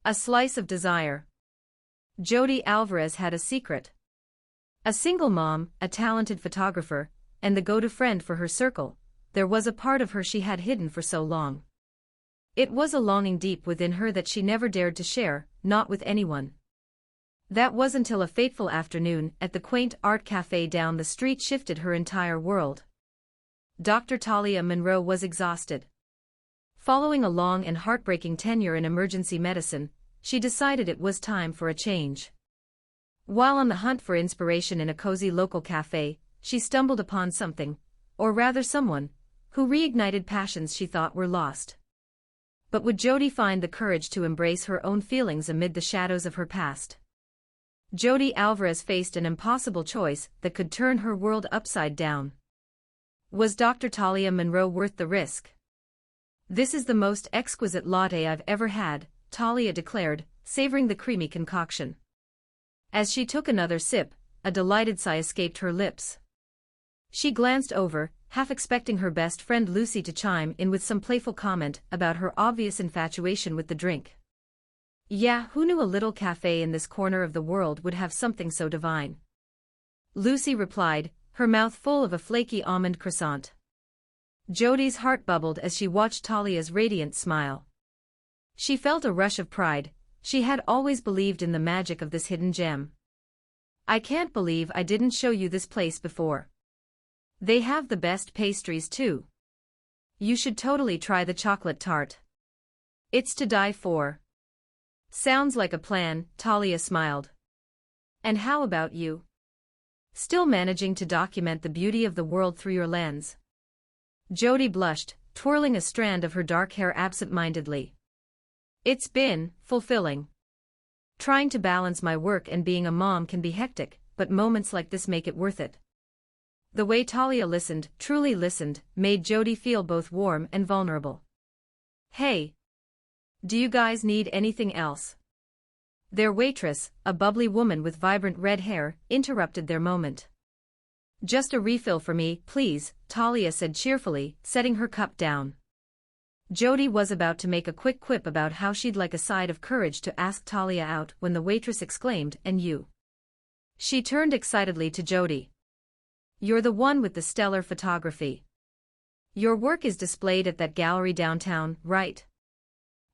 A slice of desire. Jody Alvarez had a secret. A single mom, a talented photographer, and the go-to friend for her circle, there was a part of her she had hidden for so long. It was a longing deep within her that she never dared to share, not with anyone. That was until a fateful afternoon at the quaint art cafe down the street shifted her entire world. Dr. Talia Monroe was exhausted. Following a long and heartbreaking tenure in emergency medicine, she decided it was time for a change. While on the hunt for inspiration in a cozy local cafe, she stumbled upon something, or rather someone, who reignited passions she thought were lost. But would Jody find the courage to embrace her own feelings amid the shadows of her past? Jody Alvarez faced an impossible choice that could turn her world upside down. Was Dr. Talia Monroe worth the risk? "This is the most exquisite latte I've ever had," Talia declared, savoring the creamy concoction. As she took another sip, a delighted sigh escaped her lips. She glanced over, half expecting her best friend Lucy to chime in with some playful comment about her obvious infatuation with the drink. Yeah, who knew a little cafe in this corner of the world would have something so divine? Lucy replied, her mouth full of a flaky almond croissant. Jody's heart bubbled as she watched Talia's radiant smile. She felt a rush of pride. She had always believed in the magic of this hidden gem. "I can't believe I didn't show you this place before. They have the best pastries too. You should totally try the chocolate tart. It's to die for." "Sounds like a plan," Talia smiled. "And how about you? Still managing to document the beauty of the world through your lens?" Jody blushed, twirling a strand of her dark hair absent-mindedly. "It's been fulfilling. Trying to balance my work and being a mom can be hectic, but moments like this make it worth it." The way Talia listened, truly listened, made Jody feel both warm and vulnerable. "Hey! Do you guys need anything else?" Their waitress, a bubbly woman with vibrant red hair, interrupted their moment. "Just a refill for me, please," Talia said cheerfully, setting her cup down. Jody was about to make a quick quip about how she'd like a side of courage to ask Talia out when the waitress exclaimed, "And you?" She turned excitedly to Jody. "You're the one with the stellar photography. Your work is displayed at that gallery downtown, right?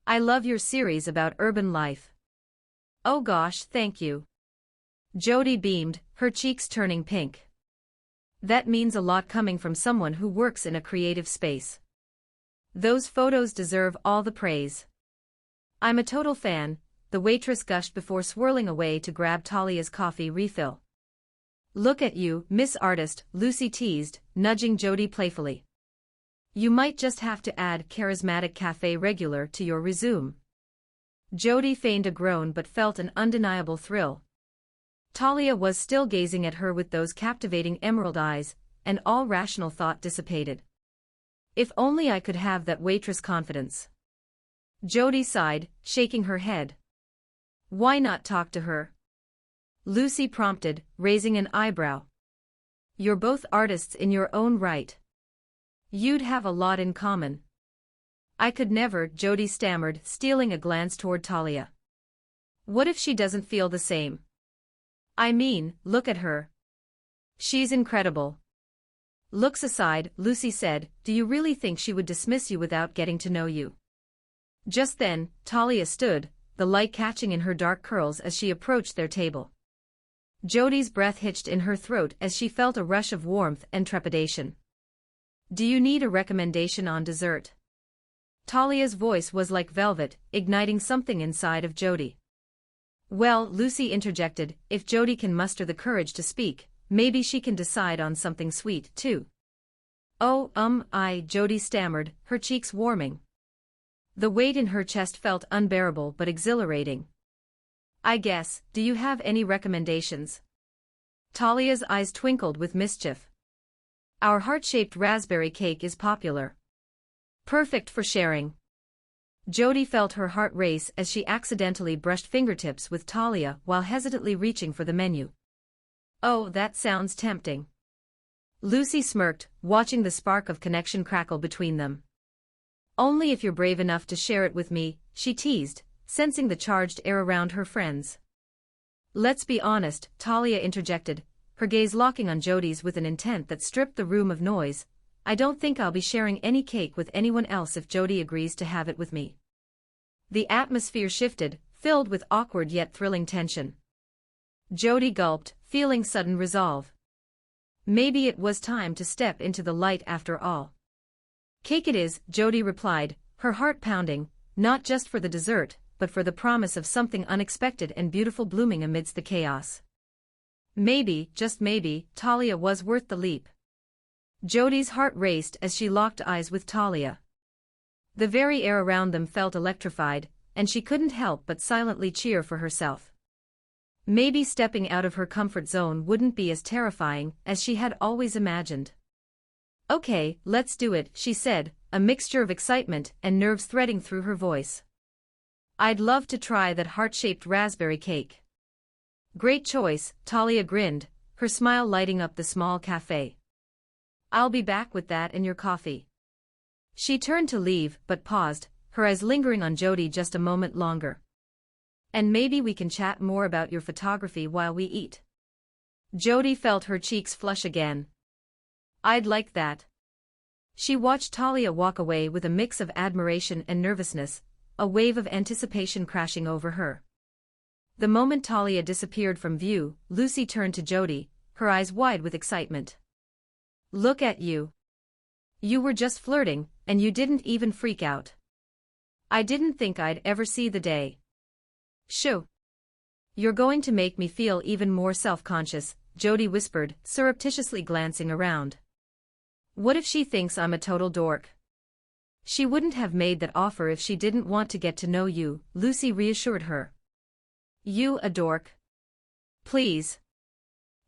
I love your series about urban life." "Oh gosh, thank you." Jody beamed, her cheeks turning pink. "That means a lot coming from someone who works in a creative space. Those photos deserve all the praise." "I'm a total fan," the waitress gushed before swirling away to grab Talia's coffee refill. "Look at you, Miss Artist," Lucy teased, nudging Jody playfully. "You might just have to add charismatic cafe regular to your resume." Jody feigned a groan but felt an undeniable thrill. Talia was still gazing at her with those captivating emerald eyes, and all rational thought dissipated. If only I could have that waitress confidence. Jody sighed, shaking her head. "Why not talk to her?" Lucy prompted, raising an eyebrow. "You're both artists in your own right. You'd have a lot in common." "I could never," Jody stammered, stealing a glance toward Talia. "What if she doesn't feel the same? I mean, look at her. She's incredible." "Looks aside," Lucy said, "do you really think she would dismiss you without getting to know you?" Just then, Talia stood, the light catching in her dark curls as she approached their table. Jody's breath hitched in her throat as she felt a rush of warmth and trepidation. "Do you need a recommendation on dessert?" Talia's voice was like velvet, igniting something inside of Jody. "Well," Lucy interjected, "if Jody can muster the courage to speak, maybe she can decide on something sweet, too." "Oh, Jody stammered, her cheeks warming. The weight in her chest felt unbearable but exhilarating. "I guess, do you have any recommendations?" Talia's eyes twinkled with mischief. "Our heart-shaped raspberry cake is popular. Perfect for sharing." Jody felt her heart race as she accidentally brushed fingertips with Talia while hesitantly reaching for the menu. "Oh, that sounds tempting." Lucy smirked, watching the spark of connection crackle between them. "Only if you're brave enough to share it with me," she teased, sensing the charged air around her friends. "Let's be honest," Talia interjected, her gaze locking on Jody's with an intent that stripped the room of noise. "I don't think I'll be sharing any cake with anyone else if Jody agrees to have it with me." The atmosphere shifted, filled with awkward yet thrilling tension. Jody gulped, feeling sudden resolve. Maybe it was time to step into the light after all. "Cake it is," Jody replied, her heart pounding, not just for the dessert, but for the promise of something unexpected and beautiful blooming amidst the chaos. Maybe, just maybe, Talia was worth the leap. Jody's heart raced as she locked eyes with Talia. The very air around them felt electrified, and she couldn't help but silently cheer for herself. Maybe stepping out of her comfort zone wouldn't be as terrifying as she had always imagined. "Okay, let's do it," she said, a mixture of excitement and nerves threading through her voice. "I'd love to try that heart-shaped raspberry cake." "Great choice," Talia grinned, her smile lighting up the small cafe. "I'll be back with that and your coffee." She turned to leave, but paused, her eyes lingering on Jody just a moment longer. "And maybe we can chat more about your photography while we eat." Jody felt her cheeks flush again. "I'd like that." She watched Talia walk away with a mix of admiration and nervousness, a wave of anticipation crashing over her. The moment Talia disappeared from view, Lucy turned to Jody, her eyes wide with excitement. "Look at you. You were just flirting, and you didn't even freak out." "I didn't think I'd ever see the day." "Shoo. You're going to make me feel even more self-conscious," Jody whispered, surreptitiously glancing around. "What if she thinks I'm a total dork?" "She wouldn't have made that offer if she didn't want to get to know you," Lucy reassured her. "You a dork? Please.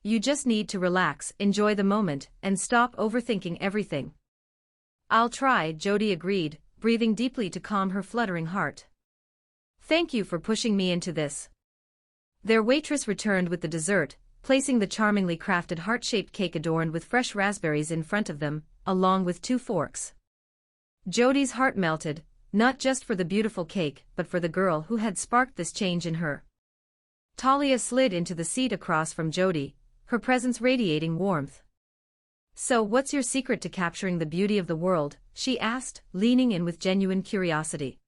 You just need to relax, enjoy the moment, and stop overthinking everything." "I'll try," Jody agreed, breathing deeply to calm her fluttering heart. "Thank you for pushing me into this." Their waitress returned with the dessert, placing the charmingly crafted heart-shaped cake adorned with fresh raspberries in front of them, along with 2 forks. Jody's heart melted, not just for the beautiful cake but for the girl who had sparked this change in her. Talia slid into the seat across from Jody, her presence radiating warmth. "So what's your secret to capturing the beauty of the world?" she asked, leaning in with genuine curiosity.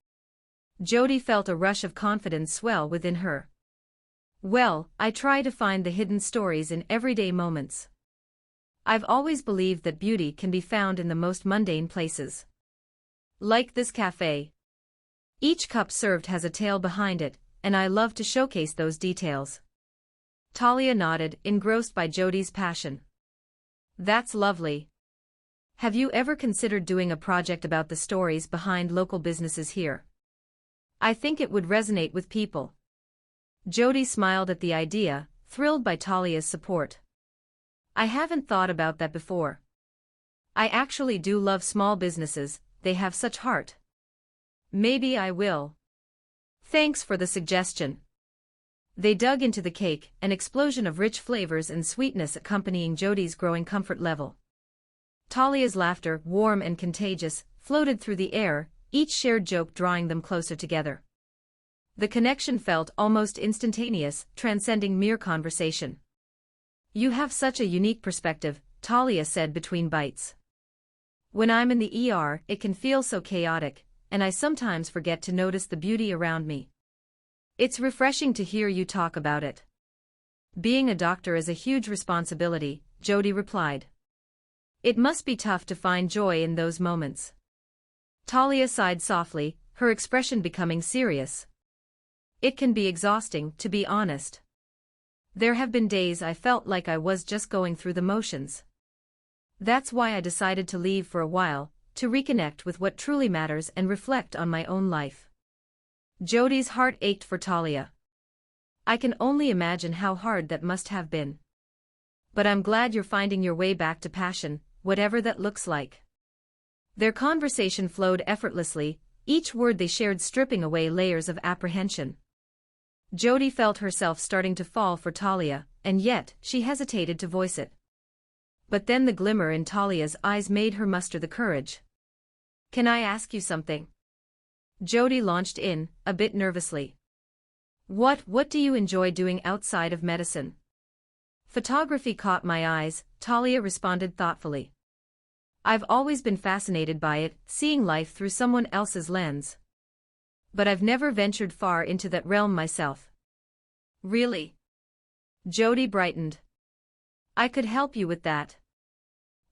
Jody felt a rush of confidence swell within her. "Well, I try to find the hidden stories in everyday moments. I've always believed that beauty can be found in the most mundane places. Like this cafe. Each cup served has a tale behind it, and I love to showcase those details." Talia nodded, engrossed by Jody's passion. "That's lovely. Have you ever considered doing a project about the stories behind local businesses here? I think it would resonate with people." Jody smiled at the idea, thrilled by Talia's support. "I haven't thought about that before. I actually do love small businesses, they have such heart. Maybe I will." "Thanks for the suggestion." They dug into the cake, an explosion of rich flavors and sweetness accompanying Jody's growing comfort level. Talia's laughter, warm and contagious, floated through the air, each shared joke drawing them closer together. The connection felt almost instantaneous, transcending mere conversation. "You have such a unique perspective," Talia said between bites. "When I'm in the ER, it can feel so chaotic, and I sometimes forget to notice the beauty around me. It's refreshing to hear you talk about it." "Being a doctor is a huge responsibility," Jody replied. "It must be tough to find joy in those moments." Talia sighed softly, her expression becoming serious. "It can be exhausting, to be honest. There have been days I felt like I was just going through the motions. That's why I decided to leave for a while, to reconnect with what truly matters and reflect on my own life." Jody's heart ached for Talia. "I can only imagine how hard that must have been. But I'm glad you're finding your way back to passion, whatever that looks like." Their conversation flowed effortlessly, each word they shared stripping away layers of apprehension. Jody felt herself starting to fall for Talia, and yet she hesitated to voice it. But then the glimmer in Talia's eyes made her muster the courage. "Can I ask you something?" Jody launched in, a bit nervously. What do you enjoy doing outside of medicine? Photography caught my eyes, Talia responded thoughtfully. I've always been fascinated by it, seeing life through someone else's lens. But I've never ventured far into that realm myself. Really? Jody brightened. I could help you with that.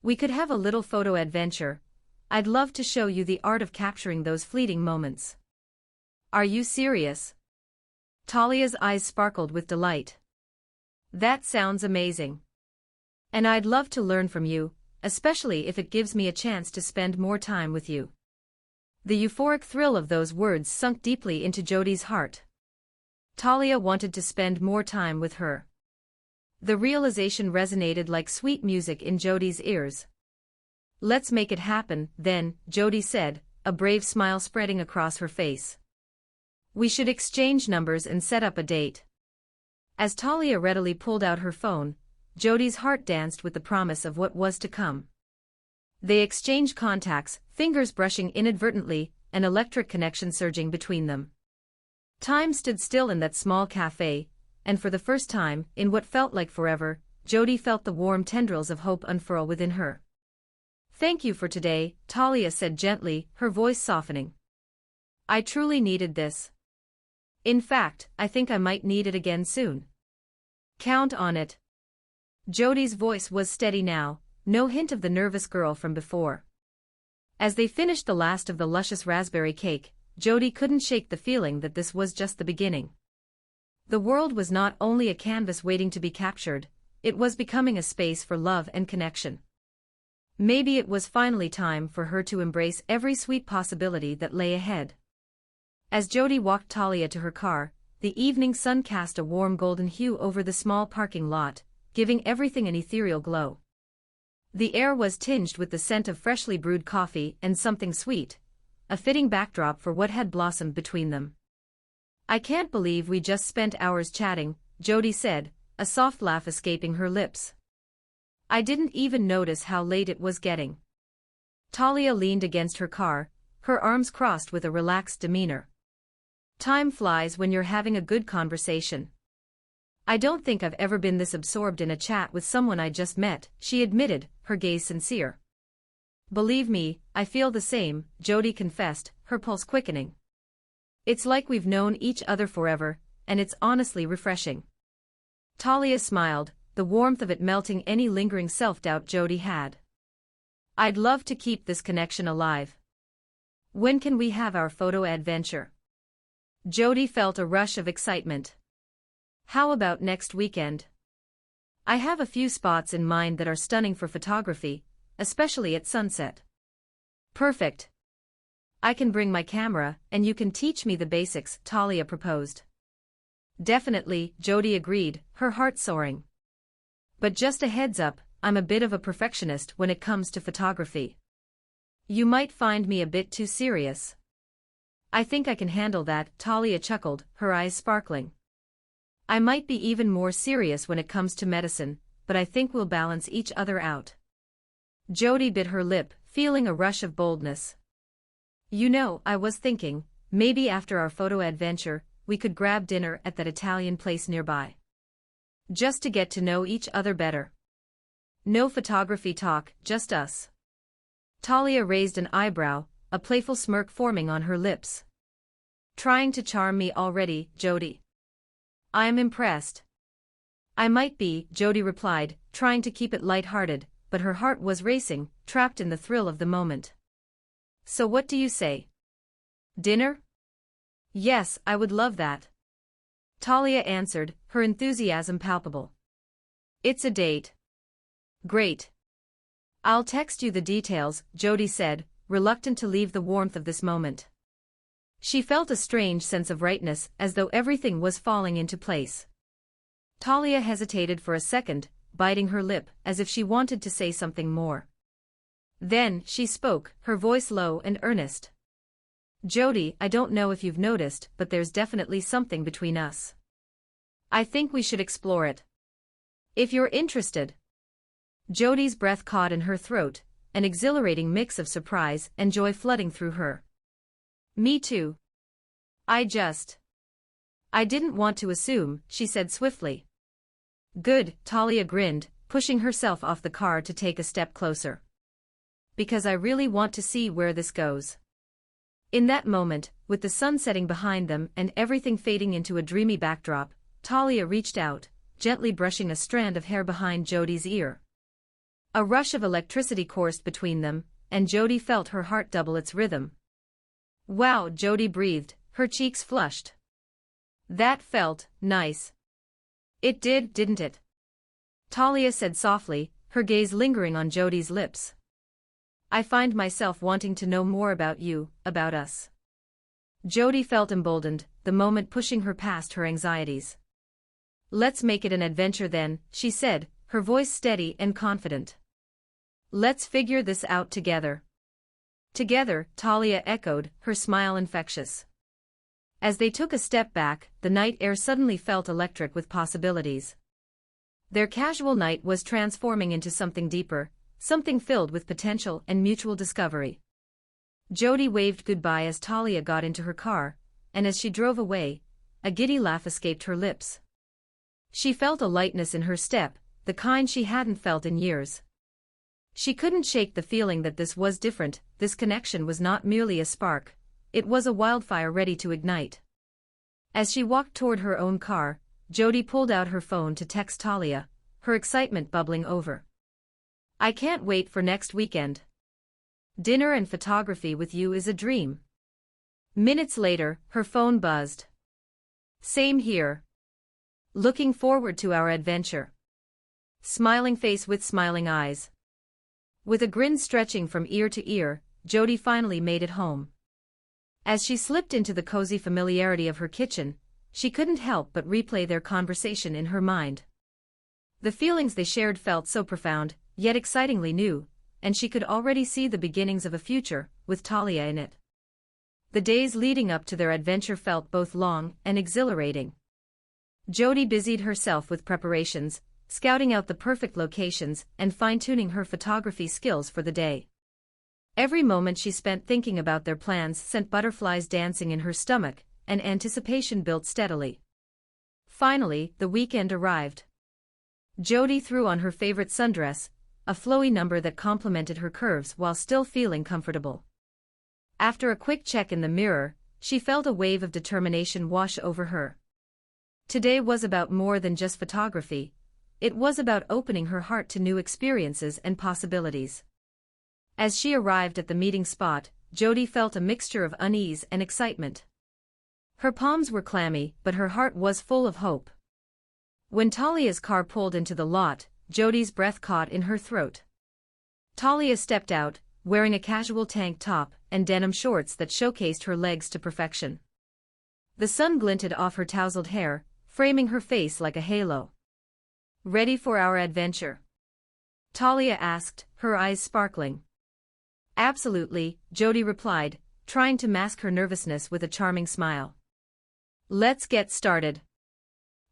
We could have a little photo adventure. I'd love to show you the art of capturing those fleeting moments. Are you serious? Talia's eyes sparkled with delight. That sounds amazing. And I'd love to learn from you, especially if it gives me a chance to spend more time with you. The euphoric thrill of those words sunk deeply into Jody's heart. Talia wanted to spend more time with her. The realization resonated like sweet music in Jody's ears. Let's make it happen, then, Jody said, a brave smile spreading across her face. We should exchange numbers and set up a date. As Talia readily pulled out her phone, Jody's heart danced with the promise of what was to come. They exchanged contacts, fingers brushing inadvertently, an electric connection surging between them. Time stood still in that small cafe, and for the first time, in what felt like forever, Jody felt the warm tendrils of hope unfurl within her. Thank you for today, Talia said gently, her voice softening. I truly needed this. In fact, I think I might need it again soon. Count on it. Jody's voice was steady now, no hint of the nervous girl from before. As they finished the last of the luscious raspberry cake, Jody couldn't shake the feeling that this was just the beginning. The world was not only a canvas waiting to be captured, it was becoming a space for love and connection. Maybe it was finally time for her to embrace every sweet possibility that lay ahead. As Jody walked Talia to her car, the evening sun cast a warm golden hue over the small parking lot, giving everything an ethereal glow. The air was tinged with the scent of freshly brewed coffee and something sweet, a fitting backdrop for what had blossomed between them. I can't believe we just spent hours chatting, Jody said, a soft laugh escaping her lips. I didn't even notice how late it was getting. Talia leaned against her car, her arms crossed with a relaxed demeanor. Time flies when you're having a good conversation. I don't think I've ever been this absorbed in a chat with someone I just met, she admitted, her gaze sincere. Believe me, I feel the same, Jody confessed, her pulse quickening. It's like we've known each other forever, and it's honestly refreshing. Talia smiled, the warmth of it melting any lingering self-doubt Jody had. I'd love to keep this connection alive. When can we have our photo adventure? Jody felt a rush of excitement. How about next weekend? I have a few spots in mind that are stunning for photography, especially at sunset. Perfect. I can bring my camera, and you can teach me the basics, Talia proposed. Definitely, Jody agreed, her heart soaring. But just a heads up, I'm a bit of a perfectionist when it comes to photography. You might find me a bit too serious. I think I can handle that, Talia chuckled, her eyes sparkling. I might be even more serious when it comes to medicine, but I think we'll balance each other out. Jody bit her lip, feeling a rush of boldness. You know, I was thinking, maybe after our photo adventure, we could grab dinner at that Italian place nearby. Just to get to know each other better. No photography talk, just us. Talia raised an eyebrow, a playful smirk forming on her lips. Trying to charm me already, Jody? I'm impressed. I might be, Jody replied, trying to keep it light-hearted, but her heart was racing, trapped in the thrill of the moment. So what do you say? Dinner? Yes, I would love that. Talia answered, her enthusiasm palpable. It's a date. Great. I'll text you the details, Jody said, reluctant to leave the warmth of this moment. She felt a strange sense of rightness, as though everything was falling into place. Talia hesitated for a second, biting her lip, as if she wanted to say something more. Then, she spoke, her voice low and earnest. Jody, I don't know if you've noticed, but there's definitely something between us. I think we should explore it. If you're interested. Jody's breath caught in her throat, an exhilarating mix of surprise and joy flooding through her. Me too. I didn't want to assume, she said swiftly. Good, Talia grinned, pushing herself off the car to take a step closer. Because I really want to see where this goes. In that moment, with the sun setting behind them and everything fading into a dreamy backdrop, Talia reached out, gently brushing a strand of hair behind Jodi's ear. A rush of electricity coursed between them, and Jodi felt her heart double its rhythm. Wow, Jodi breathed, her cheeks flushed. That felt nice. It did, didn't it? Talia said softly, her gaze lingering on Jodi's lips. I find myself wanting to know more about you, about us. Jodi felt emboldened, the moment pushing her past her anxieties. Let's make it an adventure then, she said, her voice steady and confident. Let's figure this out together. Together, Talia echoed, her smile infectious. As they took a step back, the night air suddenly felt electric with possibilities. Their casual night was transforming into something deeper, something filled with potential and mutual discovery. Jodi waved goodbye as Talia got into her car, and as she drove away, a giddy laugh escaped her lips. She felt a lightness in her step, the kind she hadn't felt in years. She couldn't shake the feeling that this was different, this connection was not merely a spark, it was a wildfire ready to ignite. As she walked toward her own car, Jodi pulled out her phone to text Talia, her excitement bubbling over. I can't wait for next weekend. Dinner and photography with you is a dream. Minutes later, her phone buzzed. Same here. Looking forward to our adventure. Smiling face with smiling eyes. With a grin stretching from ear to ear, Jodi finally made it home. As she slipped into the cozy familiarity of her kitchen, she couldn't help but replay their conversation in her mind. The feelings they shared felt so profound, yet excitingly new, and she could already see the beginnings of a future, with Talia in it. The days leading up to their adventure felt both long and exhilarating. Jodi busied herself with preparations, scouting out the perfect locations and fine-tuning her photography skills for the day. Every moment she spent thinking about their plans sent butterflies dancing in her stomach, and anticipation built steadily. Finally, the weekend arrived. Jodi threw on her favorite sundress, a flowy number that complemented her curves while still feeling comfortable. After a quick check in the mirror, she felt a wave of determination wash over her. Today was about more than just photography, it was about opening her heart to new experiences and possibilities. As she arrived at the meeting spot, Jodi felt a mixture of unease and excitement. Her palms were clammy, but her heart was full of hope. When Talia's car pulled into the lot, Jodi's breath caught in her throat. Talia stepped out, wearing a casual tank top and denim shorts that showcased her legs to perfection. The sun glinted off her tousled hair, framing her face like a halo. Ready for our adventure? Talia asked, her eyes sparkling. Absolutely, Jodi replied, trying to mask her nervousness with a charming smile. Let's get started.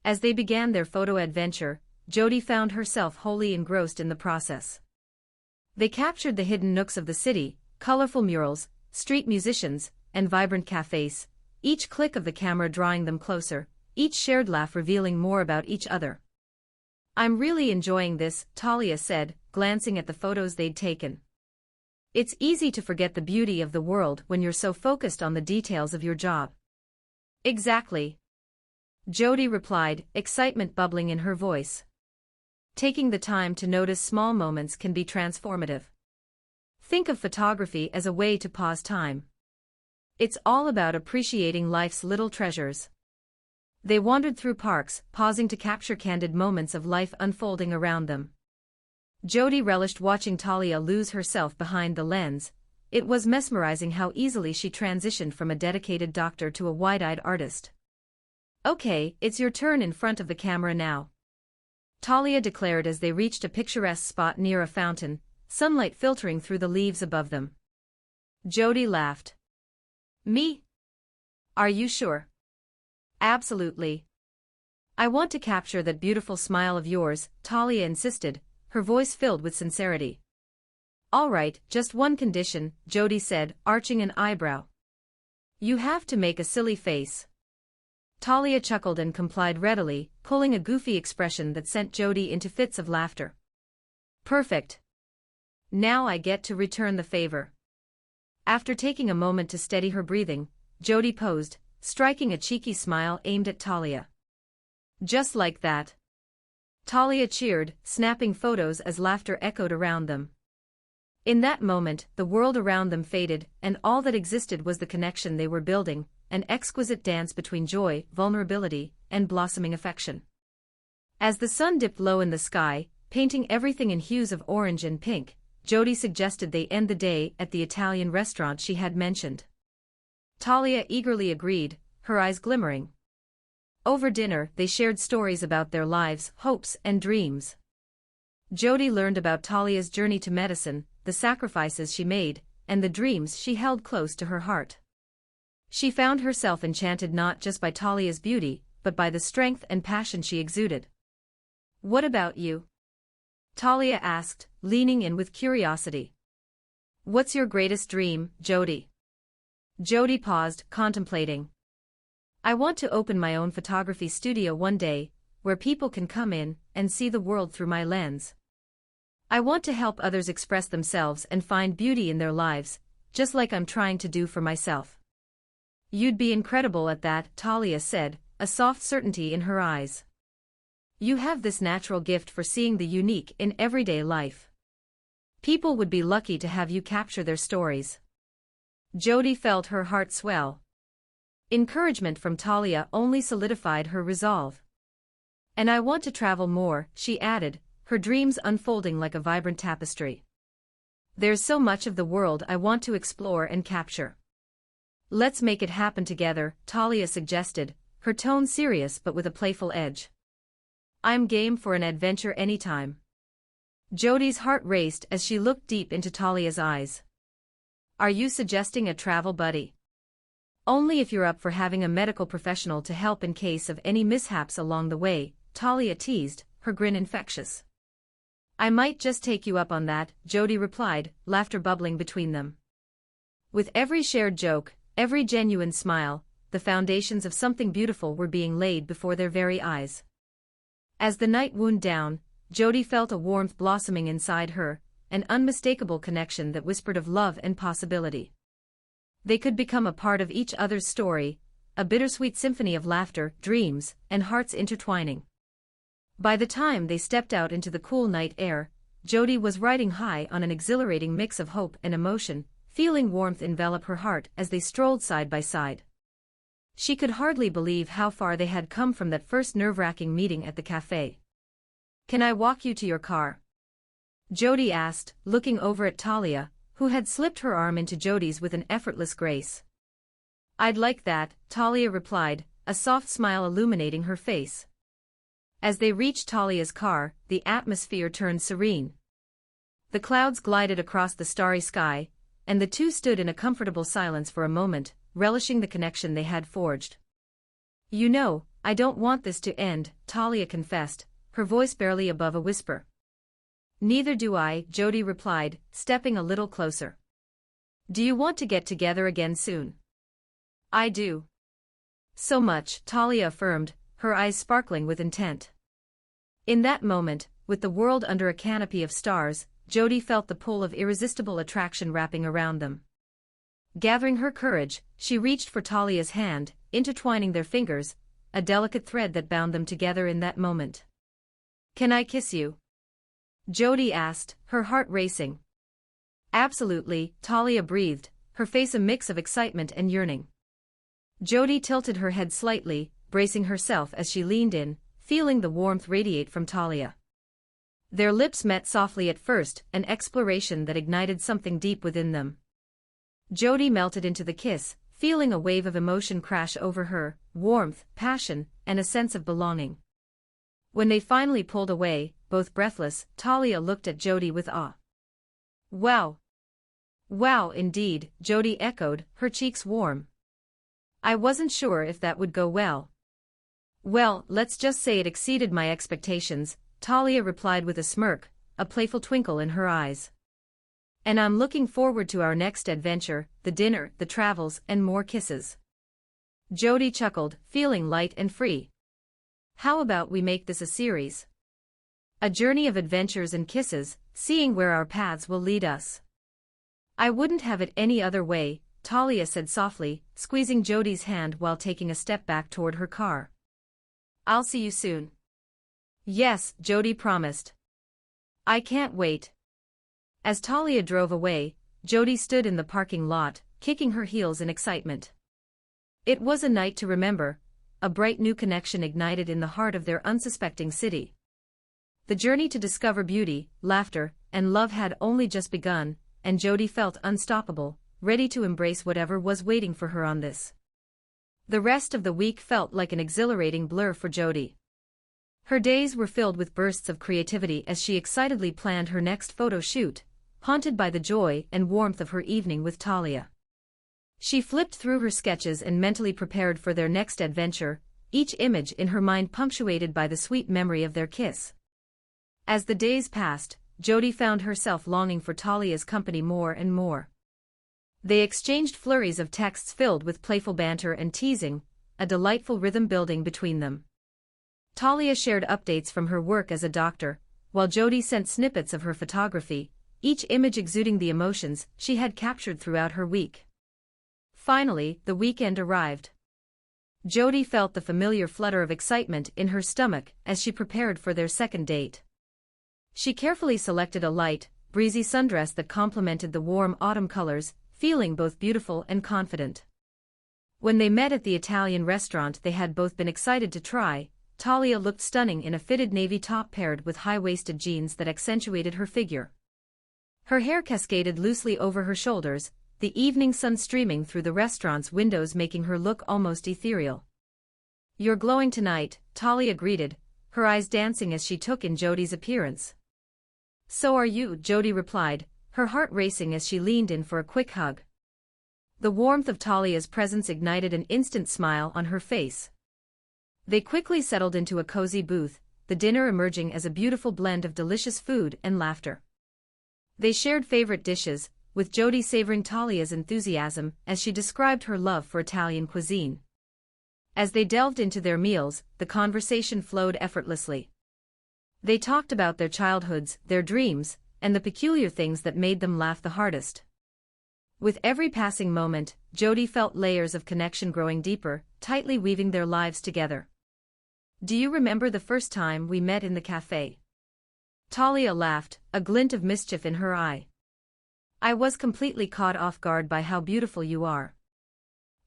As they began their photo adventure, Jodi found herself wholly engrossed in the process. They captured the hidden nooks of the city, colorful murals, street musicians, and vibrant cafes, each click of the camera drawing them closer, each shared laugh revealing more about each other. I'm really enjoying this, Talia said, glancing at the photos they'd taken. It's easy to forget the beauty of the world when you're so focused on the details of your job. Exactly. Jodi replied, excitement bubbling in her voice. Taking the time to notice small moments can be transformative. Think of photography as a way to pause time. It's all about appreciating life's little treasures. They wandered through parks, pausing to capture candid moments of life unfolding around them. Jodi relished watching Talia lose herself behind the lens. It was mesmerizing how easily she transitioned from a dedicated doctor to a wide-eyed artist. Okay, it's your turn in front of the camera now, Talia declared as they reached a picturesque spot near a fountain, sunlight filtering through the leaves above them. Jodi laughed. Me? Are you sure? Absolutely. I want to capture that beautiful smile of yours, Talia insisted, her voice filled with sincerity. All right, just one condition, Jodi said, arching an eyebrow. You have to make a silly face. Talia chuckled and complied readily, pulling a goofy expression that sent Jody into fits of laughter. Perfect. Now I get to return the favor. After taking a moment to steady her breathing, Jody posed, striking a cheeky smile aimed at Talia. Just like that. Talia cheered, snapping photos as laughter echoed around them. In that moment, the world around them faded, and all that existed was the connection they were building, an exquisite dance between joy, vulnerability, and blossoming affection. As the sun dipped low in the sky, painting everything in hues of orange and pink, Jody suggested they end the day at the Italian restaurant she had mentioned. Talia eagerly agreed, her eyes glimmering. Over dinner, they shared stories about their lives, hopes, and dreams. Jody learned about Talia's journey to medicine, the sacrifices she made, and the dreams she held close to her heart. She found herself enchanted not just by Talia's beauty, but by the strength and passion she exuded. What about you? Talia asked, leaning in with curiosity. What's your greatest dream, Jody? Jody paused, contemplating. I want to open my own photography studio one day, where people can come in and see the world through my lens. I want to help others express themselves and find beauty in their lives, just like I'm trying to do for myself. You'd be incredible at that, Talia said, a soft certainty in her eyes. You have this natural gift for seeing the unique in everyday life. People would be lucky to have you capture their stories. Jody felt her heart swell. Encouragement from Talia only solidified her resolve. And I want to travel more, she added, her dreams unfolding like a vibrant tapestry. There's so much of the world I want to explore and capture. Let's make it happen together, Talia suggested, her tone serious but with a playful edge. I'm game for an adventure anytime. Jody's heart raced as she looked deep into Talia's eyes. Are you suggesting a travel buddy? Only if you're up for having a medical professional to help in case of any mishaps along the way, Talia teased, her grin infectious. I might just take you up on that, Jody replied, laughter bubbling between them. With every shared joke, every genuine smile, the foundations of something beautiful were being laid before their very eyes. As the night wound down, Jody felt a warmth blossoming inside her, an unmistakable connection that whispered of love and possibility. They could become a part of each other's story, a bittersweet symphony of laughter, dreams, and hearts intertwining. By the time they stepped out into the cool night air, Jody was riding high on an exhilarating mix of hope and emotion, feeling warmth envelop her heart as they strolled side by side. She could hardly believe how far they had come from that first nerve-wracking meeting at the cafe. Can I walk you to your car? Jody asked, looking over at Talia, who had slipped her arm into Jody's with an effortless grace. I'd like that, Talia replied, a soft smile illuminating her face. As they reached Talia's car, the atmosphere turned serene. The clouds glided across the starry sky, and the two stood in a comfortable silence for a moment, relishing the connection they had forged. You know, I don't want this to end, Talia confessed, her voice barely above a whisper. Neither do I, Jody replied, stepping a little closer. Do you want to get together again soon? I do. So much, Talia affirmed, her eyes sparkling with intent. In that moment, with the world under a canopy of stars, Jody felt the pull of irresistible attraction wrapping around them. Gathering her courage, she reached for Talia's hand, intertwining their fingers, a delicate thread that bound them together in that moment. Can I kiss you? Jody asked, her heart racing. Absolutely, Talia breathed, her face a mix of excitement and yearning. Jody tilted her head slightly, bracing herself as she leaned in, feeling the warmth radiate from Talia. Their lips met softly at first, an exploration that ignited something deep within them. Jody melted into the kiss, feeling a wave of emotion crash over her, warmth, passion, and a sense of belonging. When they finally pulled away, both breathless, Talia looked at Jody with awe. Wow! Wow indeed, Jody echoed, her cheeks warm. I wasn't sure if that would go well. Well, let's just say it exceeded my expectations, Talia replied with a smirk, a playful twinkle in her eyes. And I'm looking forward to our next adventure, the dinner, the travels, and more kisses. Jody chuckled, feeling light and free. How about we make this a series? A journey of adventures and kisses, seeing where our paths will lead us. I wouldn't have it any other way, Talia said softly, squeezing Jody's hand while taking a step back toward her car. I'll see you soon. Yes, Jody promised. I can't wait. As Talia drove away, Jody stood in the parking lot, kicking her heels in excitement. It was a night to remember, a bright new connection ignited in the heart of their unsuspecting city. The journey to discover beauty, laughter, and love had only just begun, and Jody felt unstoppable, ready to embrace whatever was waiting for her on this. The rest of the week felt like an exhilarating blur for Jody. Her days were filled with bursts of creativity as she excitedly planned her next photo shoot, haunted by the joy and warmth of her evening with Talia. She flipped through her sketches and mentally prepared for their next adventure, each image in her mind punctuated by the sweet memory of their kiss. As the days passed, Jody found herself longing for Talia's company more and more. They exchanged flurries of texts filled with playful banter and teasing, a delightful rhythm building between them. Talia shared updates from her work as a doctor, while Jody sent snippets of her photography, each image exuding the emotions she had captured throughout her week. Finally, the weekend arrived. Jody felt the familiar flutter of excitement in her stomach as she prepared for their second date. She carefully selected a light, breezy sundress that complemented the warm autumn colors, feeling both beautiful and confident. When they met at the Italian restaurant they had both been excited to try, Talia looked stunning in a fitted navy top paired with high-waisted jeans that accentuated her figure. Her hair cascaded loosely over her shoulders, the evening sun streaming through the restaurant's windows making her look almost ethereal. "You're glowing tonight," Talia greeted, her eyes dancing as she took in Jody's appearance. "So are you," Jody replied, her heart racing as she leaned in for a quick hug. The warmth of Talia's presence ignited an instant smile on her face. They quickly settled into a cozy booth, the dinner emerging as a beautiful blend of delicious food and laughter. They shared favorite dishes, with Jody savoring Talia's enthusiasm as she described her love for Italian cuisine. As they delved into their meals, the conversation flowed effortlessly. They talked about their childhoods, their dreams, and the peculiar things that made them laugh the hardest. With every passing moment, Jody felt layers of connection growing deeper, tightly weaving their lives together. "Do you remember the first time we met in the cafe?" Talia laughed, a glint of mischief in her eye. "I was completely caught off guard by how beautiful you are."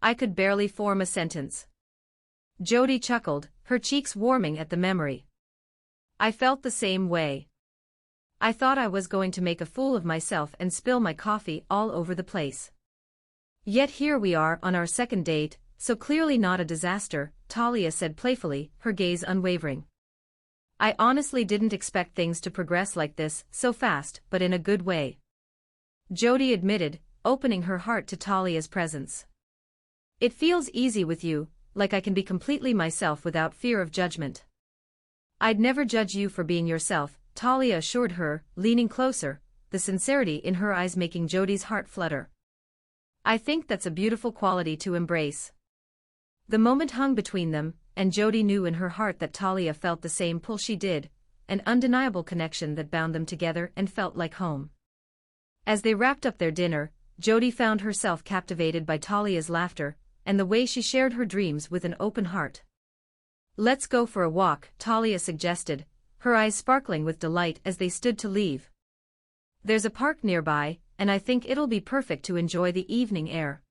I could barely form a sentence. Jody chuckled, her cheeks warming at the memory. "I felt the same way. I thought I was going to make a fool of myself and spill my coffee all over the place. Yet here we are on our second date, so clearly not a disaster," Talia said playfully, her gaze unwavering. "I honestly didn't expect things to progress like this, so fast, but in a good way," Jody admitted, opening her heart to Talia's presence. "It feels easy with you, like I can be completely myself without fear of judgment." "I'd never judge you for being yourself," Talia assured her, leaning closer, the sincerity in her eyes making Jody's heart flutter. "I think that's a beautiful quality to embrace." The moment hung between them, and Jody knew in her heart that Talia felt the same pull she did, an undeniable connection that bound them together and felt like home. As they wrapped up their dinner, Jody found herself captivated by Talia's laughter, and the way she shared her dreams with an open heart. "Let's go for a walk," Talia suggested, her eyes sparkling with delight as they stood to leave. "There's a park nearby, and I think it'll be perfect to enjoy the evening air."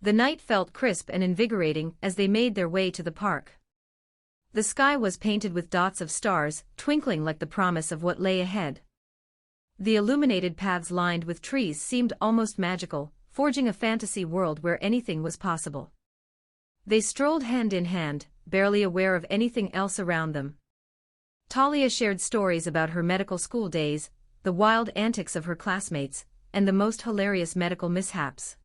The night felt crisp and invigorating as they made their way to the park. The sky was painted with dots of stars, twinkling like the promise of what lay ahead. The illuminated paths lined with trees seemed almost magical, forging a fantasy world where anything was possible. They strolled hand in hand, barely aware of anything else around them. Talia shared stories about her medical school days, the wild antics of her classmates, and the most hilarious medical mishaps.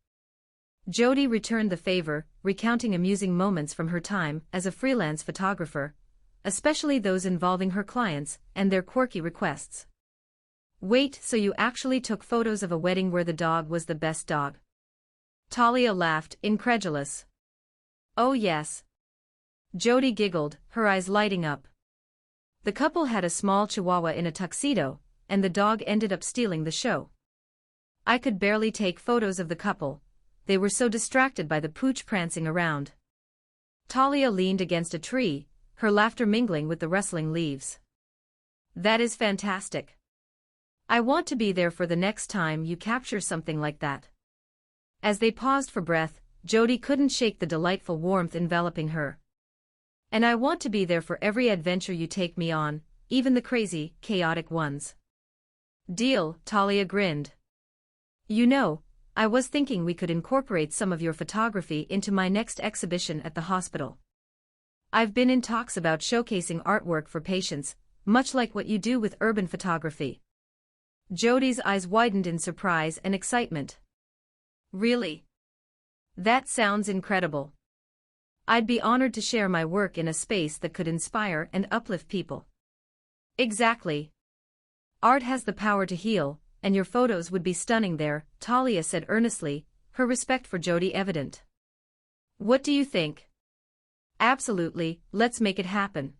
Jody returned the favor, recounting amusing moments from her time as a freelance photographer, especially those involving her clients and their quirky requests. Wait, so you actually took photos of a wedding where the dog was the best dog? Talia laughed, incredulous. Oh yes. Jody giggled, her eyes lighting up. The couple had a small chihuahua in a tuxedo, and the dog ended up stealing the show. I could barely take photos of the couple, they were so distracted by the pooch prancing around. Talia leaned against a tree, her laughter mingling with the rustling leaves. That is fantastic. I want to be there for the next time you capture something like that. As they paused for breath, Jody couldn't shake the delightful warmth enveloping her. And I want to be there for every adventure you take me on, even the crazy, chaotic ones. Deal, Talia grinned. You know, I was thinking we could incorporate some of your photography into my next exhibition at the hospital. I've been in talks about showcasing artwork for patients, much like what you do with urban photography. Jody's eyes widened in surprise and excitement. Really? That sounds incredible. I'd be honored to share my work in a space that could inspire and uplift people. Exactly. Art has the power to heal, and your photos would be stunning there, Talia said earnestly, her respect for Jody evident. What do you think? Absolutely, let's make it happen.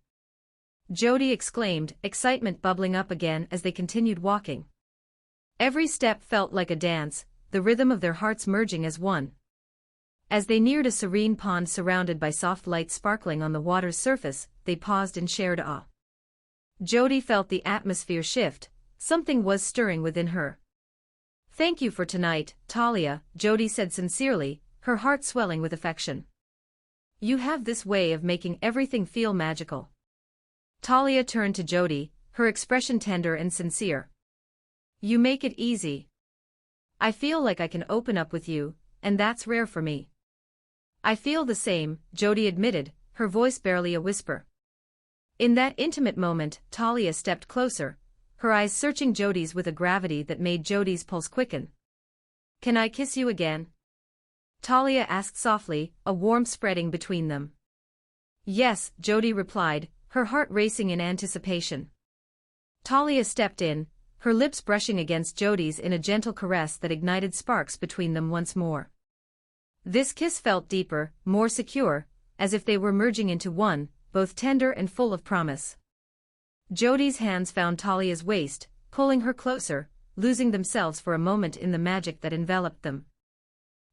Jody exclaimed, excitement bubbling up again as they continued walking. Every step felt like a dance, the rhythm of their hearts merging as one. As they neared a serene pond surrounded by soft light sparkling on the water's surface, they paused in shared awe. Jody felt the atmosphere shift, something was stirring within her. Thank you for tonight, Talia, Jody said sincerely, her heart swelling with affection. You have this way of making everything feel magical. Talia turned to Jody, her expression tender and sincere. You make it easy. I feel like I can open up with you, and that's rare for me. I feel the same, Jody admitted, her voice barely a whisper. In that intimate moment, Talia stepped closer, her eyes searching Jody's with a gravity that made Jody's pulse quicken. Can I kiss you again? Talia asked softly, a warmth spreading between them. Yes, Jody replied, her heart racing in anticipation. Talia stepped in, her lips brushing against Jody's in a gentle caress that ignited sparks between them once more. This kiss felt deeper, more secure, as if they were merging into one, both tender and full of promise. Jody's hands found Talia's waist, pulling her closer, losing themselves for a moment in the magic that enveloped them.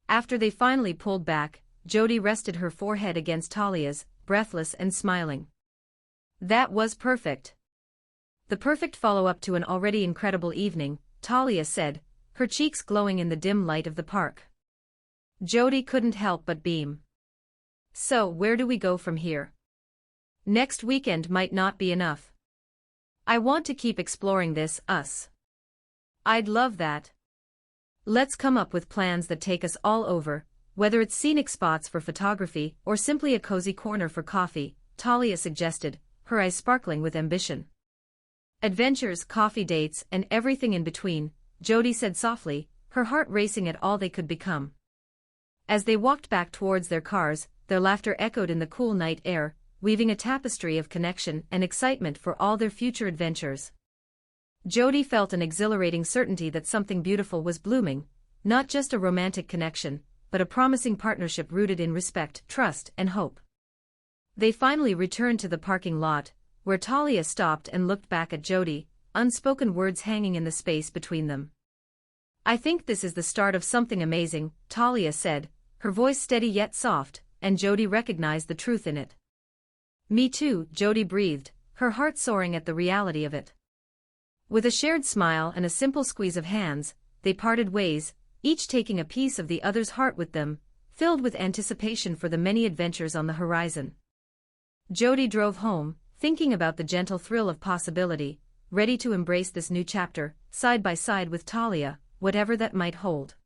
After they finally pulled back, Jody rested her forehead against Talia's, breathless and smiling. That was perfect. The perfect follow-up to an already incredible evening, Talia said, her cheeks glowing in the dim light of the park. Jody couldn't help but beam. So, where do we go from here? Next weekend might not be enough. I want to keep exploring this, us. I'd love that. Let's come up with plans that take us all over, whether it's scenic spots for photography or simply a cozy corner for coffee, Talia suggested, her eyes sparkling with ambition. Adventures, coffee dates, and everything in between, Jody said softly, her heart racing at all they could become. As they walked back towards their cars, their laughter echoed in the cool night air, weaving a tapestry of connection and excitement for all their future adventures. Jody felt an exhilarating certainty that something beautiful was blooming, not just a romantic connection, but a promising partnership rooted in respect, trust, and hope. They finally returned to the parking lot, where Talia stopped and looked back at Jody, unspoken words hanging in the space between them. I think this is the start of something amazing, Talia said, her voice steady yet soft, and Jody recognized the truth in it. Me too, Jody breathed, her heart soaring at the reality of it. With a shared smile and a simple squeeze of hands, they parted ways, each taking a piece of the other's heart with them, filled with anticipation for the many adventures on the horizon. Jody drove home, thinking about the gentle thrill of possibility, ready to embrace this new chapter, side by side with Talia, whatever that might hold.